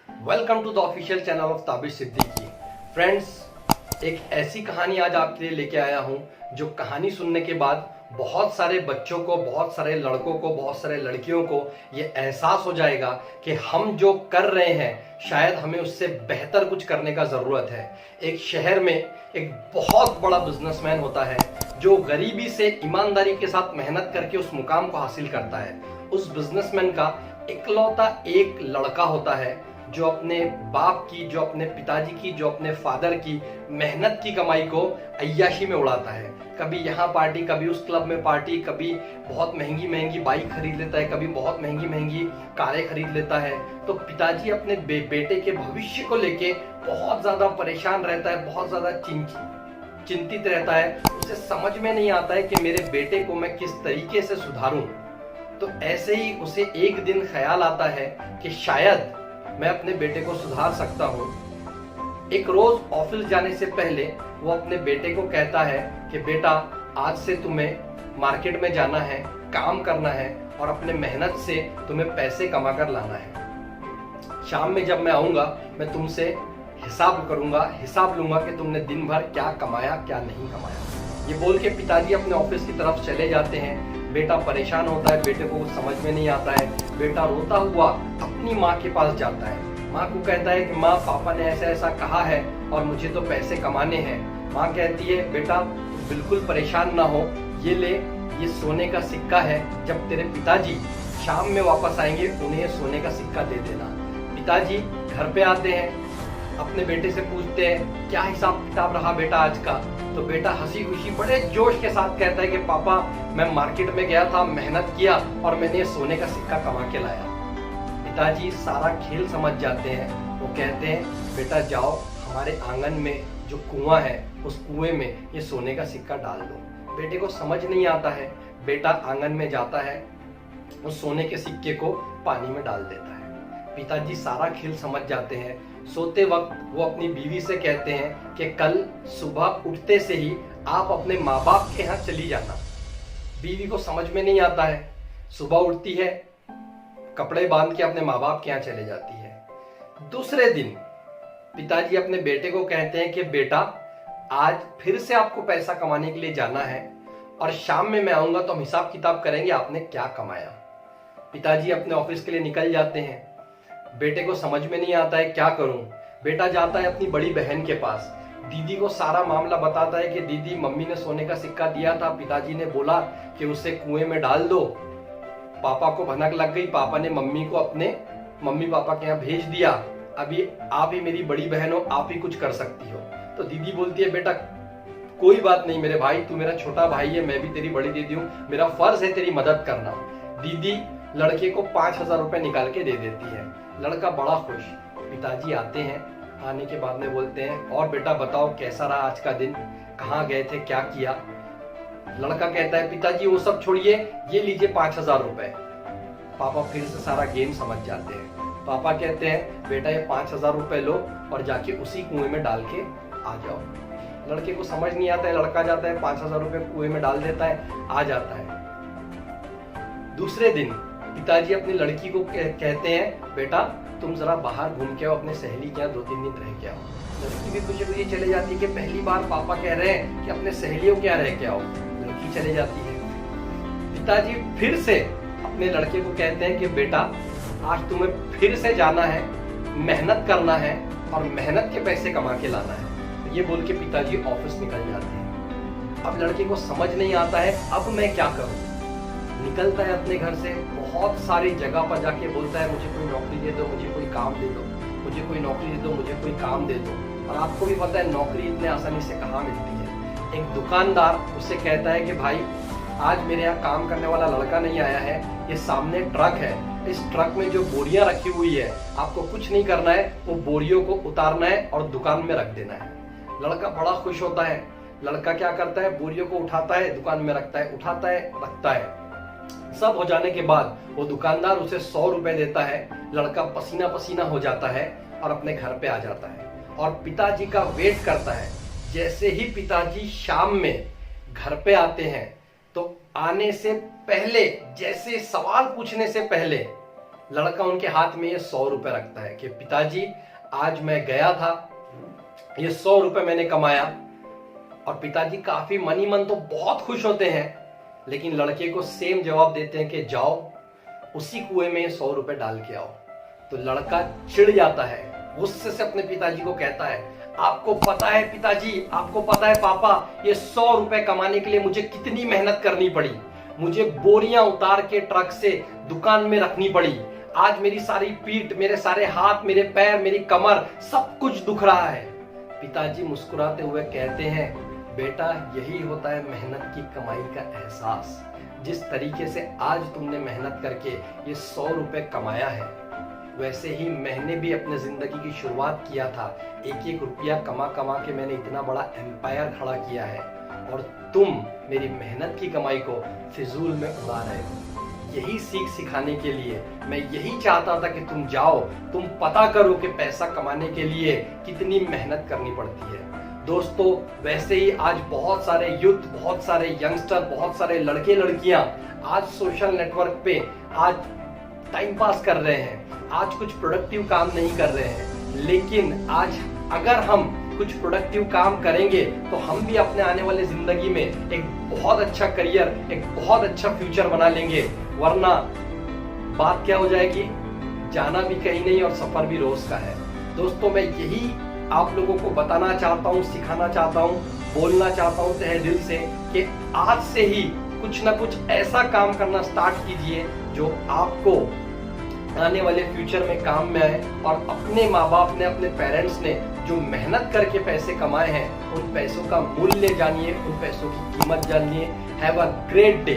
Welcome to the official channel of Tabish Siddiqui. Friends, एक ऐसी कहानी आज आपके लिए लेके आया हूं जो कहानी सुनने के बाद बहुत सारे बच्चों को, बहुत सारे लड़कों को, बहुत सारे लड़कियों को ये एहसास हो जाएगा कि हम जो कर रहे हैं शायद हमें उससे बेहतर कुछ करने का ज़रूरत है। एक शहर में एक बहुत बड़ा बिजनेसमैन होता है जो गरीबी से ईमानदारी के साथ मेहनत करके उस मुकाम को हासिल करता है। उस बिजनेसमैन का इकलौता एक लड़का होता है जो अपने बाप की, जो अपने पिताजी की, जो अपने फादर की मेहनत की कमाई को अय्याशी में उड़ाता है। कभी यहाँ पार्टी, कभी उस क्लब में पार्टी, कभी बहुत महंगी महंगी बाइक खरीद लेता है, कभी बहुत महंगी महंगी कारें खरीद लेता है। तो पिताजी अपने बेटे के भविष्य को लेके बहुत ज्यादा परेशान रहता है, बहुत ज्यादा चिंतित रहता है। उसे समझ में नहीं आता है कि मेरे बेटे को मैं किस तरीके से सुधारूं। तो ऐसे ही उसे एक दिन ख्याल आता है कि शायद मैं अपने बेटे को सुधार सकता हूँ। एक रोज ऑफिस जाने से पहले वो अपने बेटे को कहता है कि बेटा, आज से तुम्हें मार्केट में जाना है, काम करना है और अपने मेहनत से तुम्हें पैसे कमा कर लाना है। शाम में जब मैं आऊंगा मैं तुमसे हिसाब करूंगा, हिसाब लूंगा कि तुमने दिन भर क्या कमाया, क्या नहीं कमाया। ये बोल के पिताजी अपने ऑफिस की तरफ चले जाते हैं। बेटा परेशान होता है, बेटे को समझ में नहीं आता है। बेटा रोता हुआ अपनी माँ के पास जाता है। माँ को कहता है कि माँ, पापा ने ऐसा ऐसा कहा है और मुझे तो पैसे कमाने हैं। माँ कहती है, बेटा बिल्कुल परेशान ना हो, ये ले, ये सोने का सिक्का है। जब तेरे पिताजी शाम में वापस आएंगे उन्हें सोने का सिक्का दे देना। पिताजी घर पे आते हैं, अपने बेटे से पूछते हैं, क्या हिसाब किताब रहा बेटा आज का? तो बेटा हंसी खुशी बड़े जोश के साथ कहता है कि पापा, मैं मार्केट में गया था, मेहनत किया और मैंने सोने का सिक्का कमा के लाया। पिताजी सारा खेल समझ जाते हैं। वो कहते हैं, बेटा जाओ, हमारे आंगन में जो कुआं है उस कुएं में ये सोने का सिक्का डाल दो। बेटे को समझ नहीं आता है। बेटा आंगन में जाता है, उस सोने के सिक्के को पानी में डाल देता है। पिताजी सारा खेल समझ जाते हैं। सोते वक्त वो अपनी बीवी से कहते हैं कि कल सुबह उठते से ही आप अपने माँ बाप के यहाँ चली जाना। बीवी को समझ में नहीं आता है। सुबह उठती है, कपड़े बांध के अपने माँ बाप के यहाँ चले जाती है। दूसरे दिन पिताजी अपने बेटे को कहते हैं कि बेटा, आज फिर से आपको पैसा कमाने के लिए जाना है और शाम में मैं आऊंगा तो हम हिसाब किताब करेंगे आपने क्या कमाया। पिताजी अपने ऑफिस के लिए निकल जाते हैं। बेटे को समझ में नहीं आता है क्या करूं। बेटा जाता है अपनी बड़ी बहन के पास, दीदी को सारा मामला बताता है कि दीदी, मम्मी ने सोने का सिक्का दिया था, पिताजी ने बोला कि उसे कुएं में डाल दो। पापा को भनक लग गई, पापा ने मम्मी को अपने मम्मी पापा के यहाँ भेज दिया। अभी आप ही मेरी बड़ी बहन हो, आप ही कुछ कर सकती हो। तो दीदी बोलती है, बेटा कोई बात नहीं मेरे भाई, तू मेरा छोटा भाई है, मैं भी तेरी बड़ी दीदी हूँ, मेरा फर्ज है तेरी मदद करना। दीदी लड़के को 5,000 रुपए निकाल के दे देती है। लड़का बड़ा खुश। पिताजी आते हैं, आने के बाद में बोलते हैं, और बेटा बताओ कैसा रहा आज का दिन, कहाँ गए थे, क्या किया? लड़का कहता है, पिताजी वो सब छोड़िए, ये लीजिए 5,000 रुपए। पापा फिर से सारा गेम समझ जाते हैं। पापा कहते हैं, बेटा ये 5,000 रुपए लो और जाके उसी कुएं में डाल के आ जाओ। लड़के को समझ नहीं आता है। लड़का जाता है, 5,000 रुपए कुएं में डाल देता है, आ जाता है। दूसरे दिन पिताजी अपनी लड़की को कहते हैं, बेटा तुम जरा बाहर घूम के आओ, अपने सहेली के यहाँ 2-3 दिन रह के आओ। लड़की भी खुशी खुशी चले जाती है कि पहली बार पापा कह रहे हैं कि अपने सहेलियों के यहाँ रह के आओ। लड़की चले जाती है। पिताजी फिर से अपने लड़के को कहते हैं कि बेटा, आज तुम्हें फिर से जाना है, मेहनत करना है और मेहनत के पैसे कमा के लाना है। तो ये बोल के पिताजी ऑफिस निकल जाते हैं। अब लड़के को समझ नहीं आता है, अब मैं क्या करूं। निकलता है अपने घर से, बहुत सारी जगह पर जाके बोलता है, मुझे कोई नौकरी दे दो, मुझे कोई काम दे दो, मुझे कोई नौकरी दे दो, मुझे कोई काम दे दो। और आपको भी पता है नौकरी इतने आसानी से कहाँ मिलती है। एक दुकानदार उससे कहता है कि भाई, आज मेरे यहाँ काम करने वाला लड़का नहीं आया है, ये सामने ट्रक है, इस ट्रक में जो बोरियां रखी हुई है, आपको कुछ नहीं करना है, वो बोरियों को उतारना है और दुकान में रख देना है। लड़का बड़ा खुश होता है। लड़का क्या करता है, बोरियों को उठाता है, दुकान में रखता है, उठाता है, रखता है। सब हो जाने के बाद वो दुकानदार उसे 100 रुपए देता है। लड़का पसीना पसीना हो जाता है और अपने घर पे आ जाता है और पिताजी का वेट करता है। जैसे ही पिताजी शाम में घर पे आते हैं तो आने से पहले, जैसे सवाल पूछने से पहले लड़का उनके हाथ में ये 100 रुपए रखता है कि पिताजी आज मैं गया था, ये 100 रुपए मैंने कमाया। और पिताजी काफी मनी मन तो बहुत खुश होते हैं, लेकिन लड़के को सेम जवाब देते हैं कि जाओ उसी कुएं में 100 रुपए डाल के आओ। तो लड़का चिढ़ जाता है, गुस्से से अपने पिताजी को कहता है, आपको पता है पिताजी, आपको पता है पापा, ये 100 रुपए कमाने के लिए मुझे कितनी मेहनत करनी पड़ी। मुझे बोरियां उतार के ट्रक से दुकान में रखनी पड़ी। आज मेरी सारी पीठ, मेरे सारे हाथ, मेरे पैर, मेरी कमर, सब कुछ दुख रहा है। पिताजी मुस्कुराते हुए कहते हैं, बेटा यही होता है मेहनत की कमाई का एहसास। जिस तरीके से आज तुमने मेहनत करके ये 100 रुपए कमाया है, वैसे ही मैंने भी अपने जिंदगी की शुरुआत किया था। एक एक रुपया कमा कमा के मैंने इतना बड़ा एम्पायर खड़ा किया है, और तुम मेरी मेहनत की कमाई को फिजूल में उड़ा रहे हो। यही सीख सिखाने के लिए मैं यही चाहता था कि तुम जाओ, तुम पता करो कि पैसा कमाने के लिए कितनी मेहनत करनी पड़ती है। दोस्तों, वैसे ही आज बहुत सारे यूथ, बहुत सारे यंगस्टर, बहुत सारे लड़के लड़कियां आज सोशल नेटवर्क पे आज टाइम पास कर रहे हैं, आज कुछ प्रोडक्टिव काम नहीं कर रहे हैं। लेकिन आज अगर हम कुछ प्रोडक्टिव काम करेंगे तो हम भी अपने आने वाले जिंदगी में एक बहुत अच्छा करियर, एक बहुत अच्छा फ्यूचर बना लेंगे। वरना बात क्या हो जाएगी, जाना भी कहीं नहीं और सफर भी रोज का है। दोस्तों, मैं यही आप लोगों को बताना चाहता हूँ, सिखाना चाहता हूँ, बोलना चाहता हूँ तहे दिल से कि आज से ही कुछ ना कुछ ऐसा काम करना स्टार्ट कीजिए जो आपको आने वाले फ्यूचर में काम में आए। और अपने माँ बाप ने, अपने पेरेंट्स ने जो मेहनत करके पैसे कमाए हैं, उन पैसों का मूल्य जानिए, उन पैसों की कीमत जानिए। Have a great day.